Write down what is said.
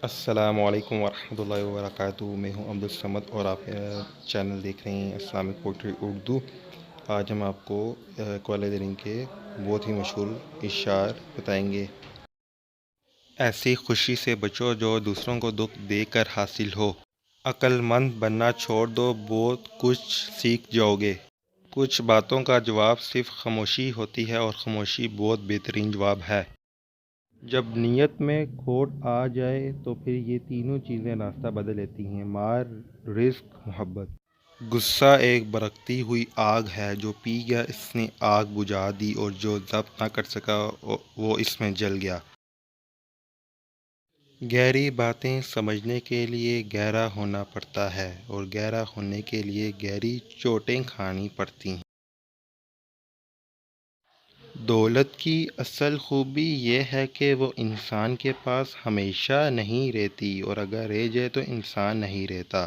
السلام علیکم ورحمۃ اللہ وبرکاتہ۔ میں ہوں عبدالصمد اور آپ چینل دیکھ رہے ہیں اسلامک پوئٹری اردو۔ آج ہم آپ کو اقبال زرین کے بہت ہی مشہور اشعار بتائیں گے۔ ایسی خوشی سے بچو جو دوسروں کو دکھ دے کر حاصل ہو، عقل مند بننا چھوڑ دو بہت کچھ سیکھ جاؤ گے۔ کچھ باتوں کا جواب صرف خاموشی ہوتی ہے اور خاموشی بہت بہترین جواب ہے۔ جب نیت میں کھوٹ آ جائے تو پھر یہ تینوں چیزیں راستہ بدل لیتی ہیں: مال، رزق، محبت۔ غصہ ایک بھڑکتی ہوئی آگ ہے، جو پی گیا اس نے آگ بجھا دی، اور جو ضبط نہ کر سکا وہ اس میں جل گیا۔ گہری باتیں سمجھنے کے لیے گہرا ہونا پڑتا ہے، اور گہرا ہونے کے لیے گہری چوٹیں کھانی پڑتی ہیں۔ دولت کی اصل خوبی یہ ہے کہ وہ انسان کے پاس ہمیشہ نہیں رہتی، اور اگر رہ جائے تو انسان نہیں رہتا۔